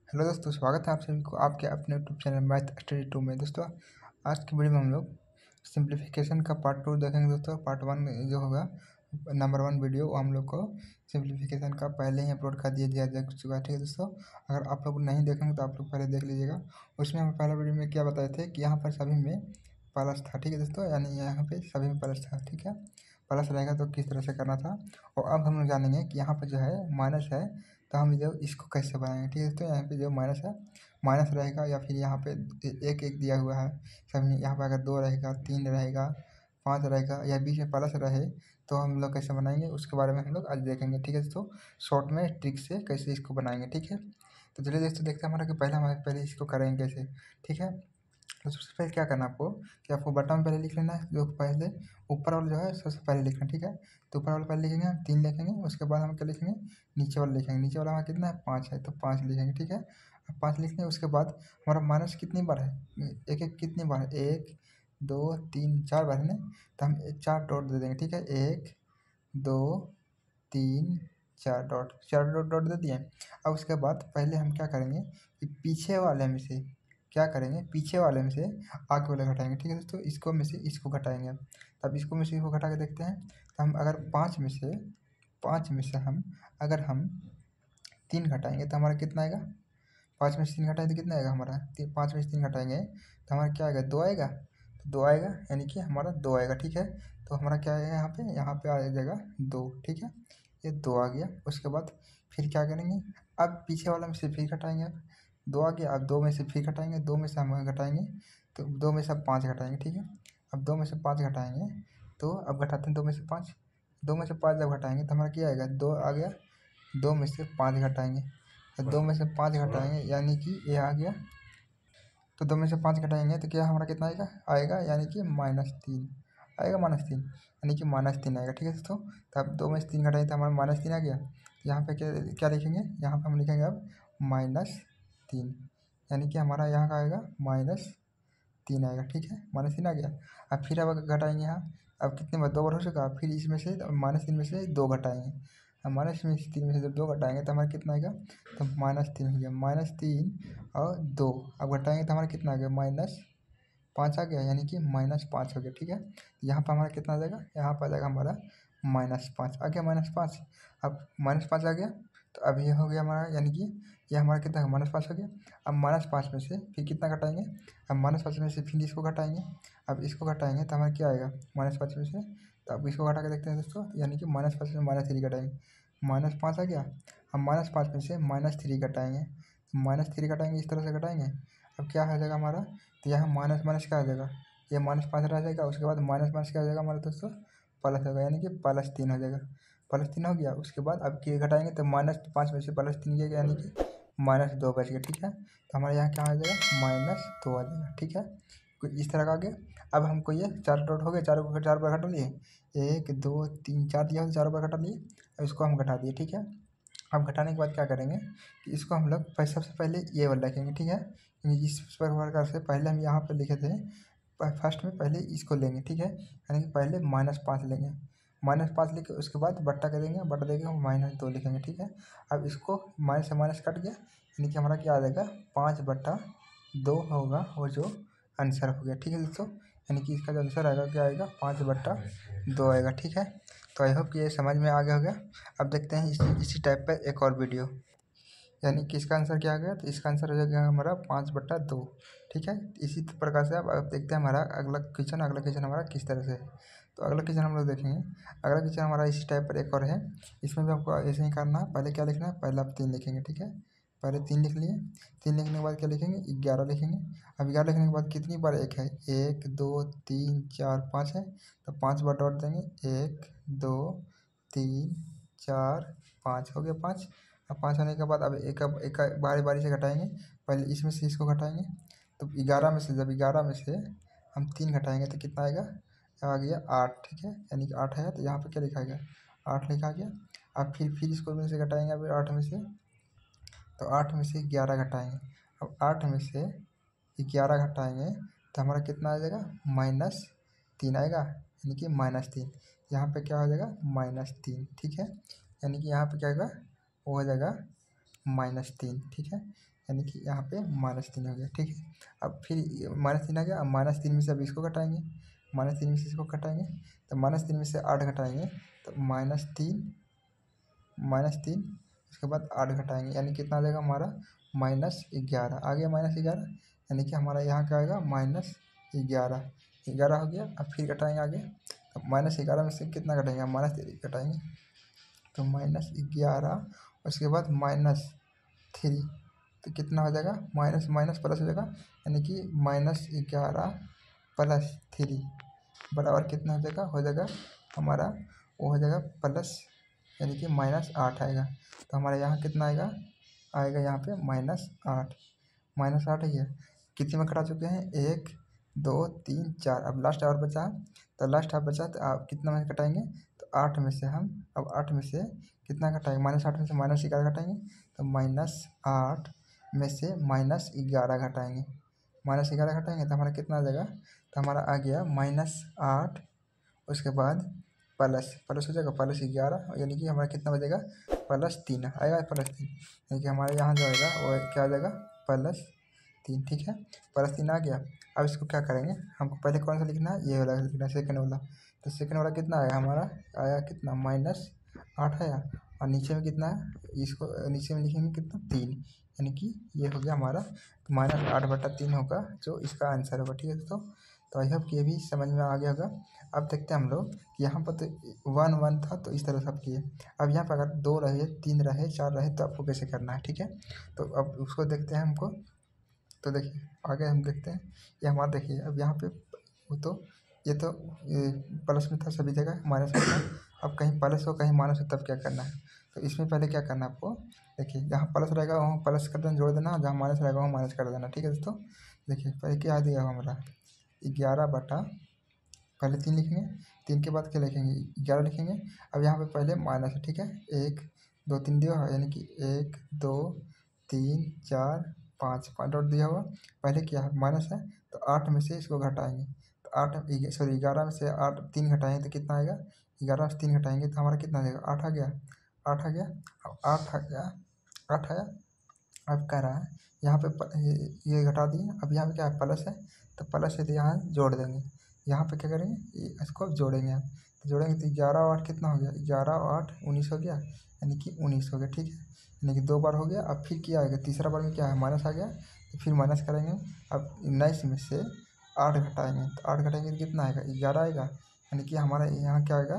Hello दोस्तों, स्वागत है आप सभी को आपके अपने यूट्यूब चैनल मैथ स्टडी 2 में। दोस्तों, आज की वीडियो में हम लोग सिंप्लीफिकेशन का पार्ट 2 देखेंगे। दोस्तों, पार्ट 1 जो होगा नंबर 1 वीडियो, वो हम लोग को सिंप्लीफिकेशन का पहले ही अपलोड कर दिया जा चुका है। ठीक है दोस्तों, अगर आप लोग नहीं देखेंगे तो आप लोग पहले देख लीजिएगा। उसमें हम पहला वीडियो में क्या बताए थे कि यहाँ पर सभी में प्लस था। ठीक है दोस्तों, यानी यहाँ पे सभी में प्लस था। ठीक है, प्लस रहेगा तो किस तरह से करना था। और अब हम लोग जानेंगे कि यहाँ पर जो है माइनस है, तो हम जो इसको कैसे बनाएंगे। ठीक है दोस्तों, यहाँ पे जो माइनस है, माइनस रहेगा या फिर यहाँ पे एक एक दिया हुआ है सभी। यहाँ पे अगर 2 रहेगा, 3 रहेगा, 5 रहेगा या बीच में प्लस रहे तो हम लोग कैसे बनाएंगे, उसके बारे में हम लोग आज देखेंगे। ठीक है दोस्तों, शॉर्ट में ट्रिक से कैसे इसको बनाएंगे। ठीक है, तो चलिए दोस्तों देखते हैं हमारा कि पहले इसको करेंगे कैसे। ठीक है, तो सबसे पहले क्या करना आपको कि आपको बटन में पहले लिख लेना है, जो पहले ऊपर वाला जो है सबसे पहले लिखना है। ठीक है, तो ऊपर वाला पहले लिखेंगे हम 3 लिखेंगे, उसके बाद हम क्या लिखेंगे, नीचे वाला लिखेंगे। नीचे वाला हमारा कितना है, 5 है, तो 5 लिखेंगे। ठीक है, अब 5 लिखने उसके बाद हमारा माइनस कितनी बार है, एक एक कितनी बार है, 1 2 3 4 बार है ना, तो हम 4 डॉट दे देंगे। ठीक है, 1 2 3 4 डॉट, 4 डॉट डॉट दे दिए। अब उसके बाद पहले हम क्या करेंगे कि पीछे वाले में से क्या करेंगे, पीछे वाले में से आगे वाले घटाएंगे। ठीक है दोस्तों, इसको में से इसको घटाएंगे। अब तब इसको में से इसको घटा के देखते हैं, तो हम अगर 5 में से हम अगर हम 3 घटाएंगे तो हमारा कितना आएगा। 5 में से 3 घटाएंगे तो कितना आएगा हमारा, 5 में से 3 घटाएंगे तो हमारा क्या आएगा, 2 आएगा। तो 2 आएगा, यानी कि हमारा 2 आएगा। ठीक है, तो हमारा क्या आएगा, यहाँ पे आ जाएगा 2। ठीक है, ये 2 आ गया। उसके बाद फिर क्या करेंगे, अब पीछे वाला में से फिर घटाएंगे। अब 2 आ गया, अब 2 में से फिर घटाएंगे, 2 में से हम घटाएंगे तो 2 में से अब 5 घटाएंगे। ठीक है, अब 2 में से 5 घटाएंगे, तो अब घटाते हैं 2 में से 5। 2 में से 5 जब घटाएंगे तो हमारा क्या आएगा, 2 आ गया। 2 में से 5 घटाएंगे, तो 2 में से 5 घटाएंगे यानी कि ये आ गया। तो 2 में से 5 घटाएंगे तो क्या हमारा कितना आएगा, यानी कि -3 आएगा, -3 यानी कि -3 आएगा। ठीक है दोस्तों, तो अब 2 में से 3 घटाएंगे तो हमारा -3 आ गया। यहाँ पे क्या क्या लिखेंगे, यहाँ पे हम लिखेंगे अब -3, यानी कि हमारा यहाँ का आएगा -3 आएगा। ठीक है, -3 आ गया। अब फिर अब घटाएंगे यहाँ, अब कितने बार, 2 बार हो चुका। फिर इसमें से -3 में से 2 घटाएंगे। अब -3 में से जब 2 घटाएंगे तो हमारा कितना आएगा, तो -3 हो गया। -3 और 2 अब घटाएंगे तो हमारा कितना आ गया, -5 आ गया, यानी कि -5 हो गया। ठीक है, यहाँ पर हमारा कितना आ जाएगा, यहाँ पर आ जाएगा हमारा -5 आ गया, -5। अब -5 आ गया, तो अब ये हो गया हमारा, यानी कि ये हमारा कितना है, -5 हो गया। अब -5 में से फिर कितना घटाएंगे, अब -5 में से फिर इसको घटाएंगे। अब इसको घटाएंगे तो हमारा क्या आएगा, -5 में से, तो अब इसको घटा के देखते हैं दोस्तों, यानी कि -5 में -3 घटाएंगे, -5 आ गया। अब -5 में से -3 घटाएंगे, -3 घटाएंगे, इस तरह से घटाएंगे। अब क्या हो जाएगा हमारा, तो यहाँ माइनस माइनस क्या आ जाएगा, ये -5 रह जाएगा। उसके बाद माइनस माइनस क्या हो जाएगा हमारा दोस्तों, प्लस होगा, यानी कि +3 हो जाएगा। +3 हो गया, उसके बाद अब ये घटाएंगे तो -5 में से +3 गया, यानी कि -2 बच गया। ठीक है, तो हमारे यहाँ क्या आ जाएगा, -2 आ जाएगा। ठीक है, कुछ इस तरह का आ गया। अब हमको ये 4 डॉट हो गए, 4 बार घटा लिए, 1 2 3 4 दिया, 4 बार घटा लिए। अब इसको हम घटा दिए। ठीक है, अब घटाने के बाद क्या करेंगे कि इसको हम लोग सबसे पहले ये वाला रखेंगे। ठीक है, इस प्रकार से पहले हम यहाँ पर लिखे थे, फर्स्ट में पहले इसको लेंगे। ठीक है, यानी कि पहले -5 लेंगे, -5 लिखे, उसके बाद बट्टा करेंगे, बट्टा देके हम -2 लिखेंगे। ठीक है, अब इसको माइनस से माइनस कट गया, यानी कि हमारा क्या आ जाएगा, 5/2 होगा, वो जो आंसर हो गया। ठीक है दोस्तों, यानी कि इसका जो आंसर आएगा क्या आएगा, 5/2 आएगा। ठीक है, तो आई होप कि ये समझ में आ गया होगा। अब देखते हैं इसी टाइप पर एक और वीडियो, यानी कि इसका आंसर क्या आ गया, तो इसका आंसर हो गया हमारा 5/2। ठीक है, इसी प्रकार से अब देखते हैं हमारा अगला क्वेश्चन हमारा किस तरह से है। तो अगला क्वेश्चन हम लोग देखेंगे। अगला क्वेश्चन हमारा इसी टाइप पर एक और है, इसमें भी आपको ऐसे ही करना है। पहले क्या लिखना है, पहले आप 3 लिखेंगे। ठीक है, पहले 3 लिख लिए, 3 लिखने के बाद क्या लिखेंगे, 11 लिखेंगे। अब 11 लिखने के बाद कितनी बार एक है, 1 2 3 4 5 है, तो 5 बार डॉट देंगे, 1 2 3 4 5 हो गया, 5। अब 5 होने के बाद अब एक एक बारी बारी से घटाएंगे, पहले इसमें से इसको घटाएंगे। तो 11 में से जब 11 में से हम 3 घटाएंगे तो कितना आएगा, आ गया 8। ठीक है, यानी कि 8 है, तो यहाँ पे क्या लिखा गया, 8 लिखा गया। अब फिर इसको में से घटाएंगे, अब 8 में से, तो 8 में से 11 घटाएंगे। अब 8 में से 11 घटाएंगे तो हमारा कितना आ जाएगा, -3 आएगा, यानी कि -3। यहाँ पे क्या हो जाएगा, -3। ठीक है, यानी कि यहाँ पे क्या आएगा, वो हो जाएगा -3। ठीक है, यानी कि यहाँ पे -3 हो गया। ठीक है, अब फिर -3 आ गया। अब -3 में से अब इसको घटाएंगे, -3 में से इसको घटाएंगे तो -3 में से 8 घटाएंगे तो -3 उसके बाद 8 घटाएंगे यानी कितना आ जाएगा हमारा -11 आ गया। -11 यानी कि हमारा यहाँ क्या आएगा -11 हो गया। अब फिर घटाएंगे आगे, अब -11 में से कितना घटाएंगे, -3 घटाएंगे तो -11 उसके बाद -3 तो कितना हो जाएगा, माइनस माइनस प्लस हो जाएगा यानी कि -11 + 3 बराबर कितना हो जाएगा हमारा, वो हो जाएगा प्लस यानी कि -8 आएगा। तो हमारे यहाँ कितना आएगा यहाँ पे -8 है। कितने में कटा चुके हैं, 1 2 3 4, अब लास्ट और बचा तो आप कितना में कटाएंगे तो 8 में से हम अब 8 में से कितना घटाएंगे, -8 में से -11 घटाएंगे तो -8 में से -11 घटाएंगे, -11 घटाएंगे तो हमारा कितना आ जाएगा, तो हमारा आ गया -8 उसके बाद प्लस हो जाएगा +11 यानी कि हमारा कितना बचेगा +3 आएगा, +3 यानी कि हमारे यहाँ जो आएगा वो क्या आ जाएगा +3। ठीक है, +3 आ गया। अब इसको क्या करेंगे, हमको पहले कौन सा लिखना है, ये वाला लिखना है सेकंड वाला। तो सेकंड वाला कितना आया हमारा, आया कितना -8 आया और नीचे में कितना है, इसको नीचे में लिखेंगे कितना 3 यानी कि ये हो गया हमारा -8/3 होगा जो इसका आंसर होगा। ठीक है दोस्तों, तो आई होप कि ये भी समझ में आ गया होगा। अब देखते हैं हम लोग कि यहाँ पर तो 1 1 था तो इस तरह सब किए। अब यहाँ पर अगर 2 रहे 3 रहे 4 रहे तो आपको कैसे करना है। ठीक है, तो अब उसको देखते हैं हमको। तो देखिए आगे हम देखते हैं, ये हमारा देखिए अब यहाँ पे वो तो ये तो प्लस में था सभी जगह, माइनस में था। अब कहीं प्लस हो कहीं माइनस हो तब क्या करना है, तो इसमें पहले क्या करना है आपको, देखिए जहाँ प्लस रहेगा वहाँ प्लस कर देना जोड़ देना, जहाँ माइनस रहेगा वहाँ माइनस कर देना। ठीक है दोस्तों, देखिए पहले क्या दिया हमारा 11 बटा, पहले 3 लिखेंगे, 3 के बाद क्या लिखेंगे 11 लिखेंगे। अब यहाँ पे पहले माइनस है, ठीक है, 1 2 3 दिया हुआ है यानी कि 1 2 3 4 5 डॉट दिया हुआ। पहले क्या है माइनस है तो 8 में से इसको घटाएंगे तो 11 में से 8 3 घटाएंगे तो कितना आएगा, 11 में से 3 घटाएंगे तो हमारा कितना आ जाएगा 8 आ गया। 8 आ गया, अब 8 आ गया, 8 आया। अब कह रहा है यहाँ पे ये घटा दिए, अब यहाँ पे क्या है प्लस है तो प्लस है तो यहाँ जोड़ देंगे। यहाँ पे क्या करेंगे इसको जोड़ेंगे हम, तो जोड़ेंगे तो 11 और 8 कितना हो गया, 11 और 8 19 हो गया यानी कि 19 हो गया। ठीक है, यानी कि 2 बार हो गया। अब फिर क्या आएगा, तीसरा बार में क्या है माइनस आ गया तो फिर माइनस करेंगे। अब 19 में से 8 घटाएंगे तो 8 घटाएंगे तो कितना आएगा 11 आएगा, यानी कि हमारा यहाँ क्या आएगा,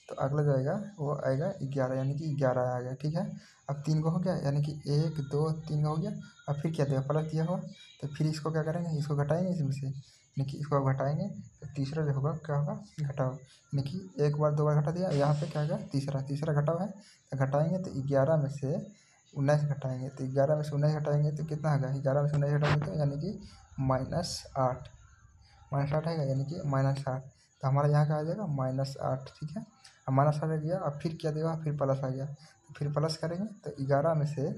तो अगला जो आएगा वो आएगा 11 यानी कि 11 आ गया। ठीक है, अब 3 को हो गया यानी कि 1 2 3 हो गया। अब फिर क्या देगा प्लस दिया हुआ, तो फिर इसको क्या करेंगे, इसको घटाएंगे इसमें से, यानी कि इसको अब घटाएंगे तो तीसरा जो होगा क्या होगा घटाओ, यानी कि 1 बार 2 बार घटा दिया, यहाँ पे क्या होगा तीसरा घटाओ है तो घटाएंगे तो 11 में से 19 घटाएंगे तो 11 में से 19 घटाएंगे तो कितना होगा, 11 में से 19 घटाएंगे तो यानी कि -8 आएगा यानी कि -8। तो हमारा यहाँ क्या आ जाएगा -8। ठीक है, अब -8 आ गया। अब फिर क्या देगा, फिर प्लस आ गया तो फिर प्लस करेंगे तो 11 में से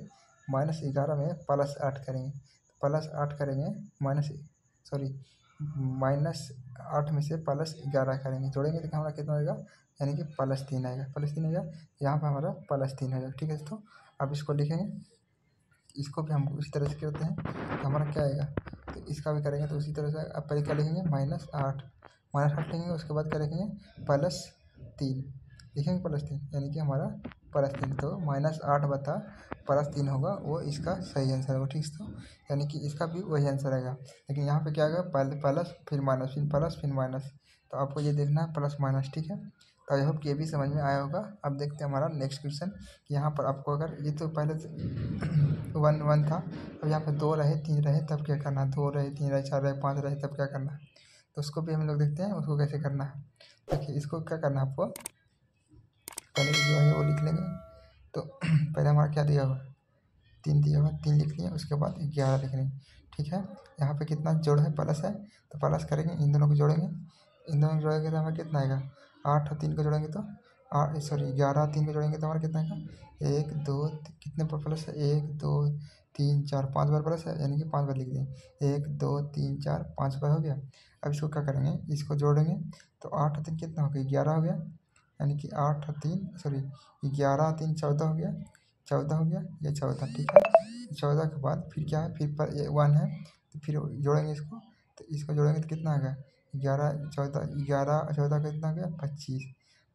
-11 में +8 करेंगे, +8 करेंगे -8 में से +11 करेंगे, जोड़ेंगे तो हमारा कितना आएगा, यानी कि +3 आएगा। +3 आएगा, यहाँ पर हमारा +3 आएगा। ठीक है दोस्तों, अब इसको लिखेंगे, इसको भी हम उसी तरह से करते हैं तो हमारा क्या आएगा, तो इसका भी करेंगे तो उसी तरह से। अब पहले क्या लिखेंगे -8 लिखेंगे, उसके बाद क्या लिखेंगे +3 लिखेंगे, +3 यानी कि हमारा +3। तो -8 बता +3 होगा वो इसका सही आंसर होगा। ठीक है दोस्तों, यानी कि इसका भी वही आंसर आएगा, लेकिन यहाँ पे क्या आएगा पहले प्लस फिर माइनस फिर प्लस फिर माइनस, तो आपको ये देखना है प्लस माइनस। ठीक है, तो आई होप कि ये भी समझ में आया होगा। अब देखते हैं हमारा नेक्स्ट क्वेश्चन, यहाँ पर आपको अगर ये तो पहले 1 था, अब यहाँ पे 2 रहे 3 रहे तब क्या करना है, 2 रहे 3 रहे 4 रहे 5 रहे तब क्या करना है, तो उसको भी हम लोग देखते हैं उसको कैसे करना है। देखिए इसको क्या करना है आपको, पहले जो है वो लिख लेंगे। तो पहले हमारा क्या दिया हुआ 3 दिया हुआ, 3 लिख लिए, उसके बाद 11 लिख लेंगे। ठीक है, यहाँ पे कितना जोड़ है प्लस है तो प्लस करेंगे, इन दोनों को जोड़ेंगे, इन दोनों को जोड़ेंगे तो हमें कितना आएगा 8 और 3 को जोड़ेंगे तो 11 और 3 को जोड़ेंगे तो हमारा कितना आएगा 1 2 कितने पर प्लस है 1 2 3 4 5 बार प्लस है, यानी कि 5 बार लिख देंगे 1 2 3 4 5 बार हो गया। अब इसको क्या करेंगे, इसको जोड़ेंगे तो 8 और 3 कितना हो गया 11 हो गया, यानी कि 8 और 3 11 और 3 14 हो गया, 14 हो गया, ये 14। ठीक है, 14 के बाद फिर क्या है, फिर पर 1 है तो फिर जोड़ेंगे इसको, तो इसको जोड़ेंगे तो कितना आ गया 11 14 11 14 का कितना आ गया 25,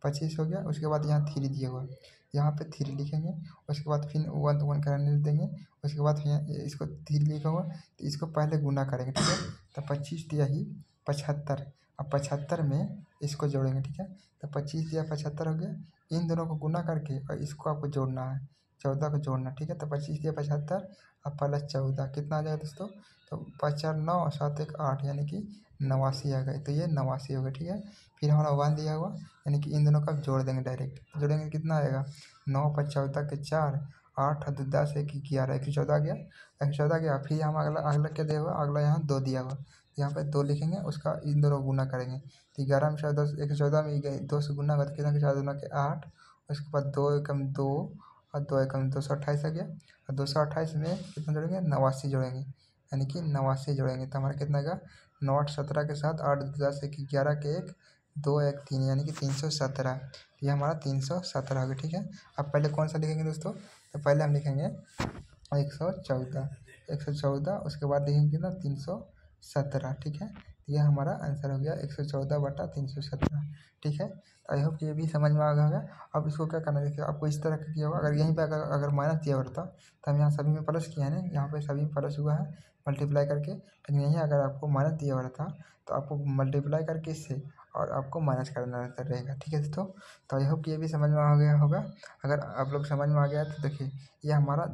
25 हो गया। उसके बाद यहाँ 3 दिया हुआ, यहाँ पे 3 लिखेंगे। उसके बाद फिर 1 1 करने देंगे। उसके बाद फिर इसको 3 लिखा हुआ तो इसको पहले गुना करेंगे, ठीक है। तो 25 दिया ही 75, अब 75 में इसको जोड़ेंगे, ठीक है। तो 25 दिया 75 हो गया। इन दोनों को गुना करके और इसको आपको जोड़ना है, 14 को जोड़ना, ठीक है। तो 25 दिया 75 अब प्लस 14 कितना आ जाएगा दोस्तों, तो 5 4 9 7 1 8 यानी कि 89 आ गए। तो ये 89 हो गया, ठीक है। फिर हमारा 1 दिया हुआ यानी कि इन दोनों का जोड़ देंगे डायरेक्ट, जोड़ेंगे कितना आएगा 9 5 14 के 4 8 2 10 1 11 114 आ गया, 114 गया। फिर हम अगला अगला क्या दिया हुआ, अगला यहाँ 2 दिया हुआ, यहाँ पे 2 लिखेंगे, उसका इन दोनों गुना करेंगे। तो 11 में 10 114 में 2 से गुना करके कितना 4 दूना के 8, उसके बाद 2 एकम 2 और 2 एकम 228 आ गया। और 228 में कितना जोड़ेंगे 89 जोड़ेंगे, यानी कि 89 जोड़ेंगे तो हमारा कितना आएगा 9 8 17 के साथ 8 10 1 11 के 1 2 1 3 यानी कि 317। ये हमारा 317 हो गया, ठीक है। अब पहले कौन सा लिखेंगे दोस्तों, तो पहले हम लिखेंगे 114, 114 उसके बाद लिखेंगे कितना 317, ठीक है। यह हमारा आंसर हो गया 114/317, ठीक है। आई होप ये भी समझ में आ गया होगा। अब इसको क्या करना है, देखिए आपको इस तरह का किया होगा, अगर यहीं पे अगर माइनस दिया होता तो हम यहाँ सभी में प्लस किया है ना, यहाँ पे सभी में प्लस हुआ है मल्टीप्लाई करके, लेकिन यहीं अगर आपको माइनस दिया हुआ था तो आपको मल्टीप्लाई करके इससे और आपको माइनस करना रहता रहेगा, ठीक है दोस्तों। तो आई होप ये भी समझ में आ गया होगा। अगर आप लोग समझ में आ गया तो देखिए ये हमारा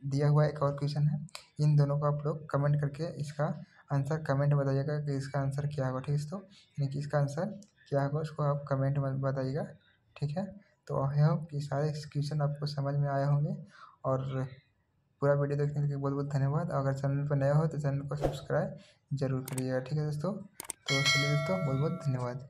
दिया हुआ एक और क्वेश्चन है। इन दोनों को आप लोग कमेंट करके इसका आंसर कमेंट बताइएगा कि इसका आंसर क्या होगा, ठीक है दोस्तों। यानी कि इसका आंसर क्या होगा उसको आप कमेंट में बताइएगा, ठीक है। तो आई होप कि सारे क्वेश्चन आपको समझ में आए होंगे। और पूरा वीडियो देखने के लिए बहुत बहुत धन्यवाद। अगर चैनल पर नया हो तो चैनल को सब्सक्राइब जरूर करिएगा, ठीक है दोस्तों। तो चलिए दोस्तों बहुत बहुत धन्यवाद।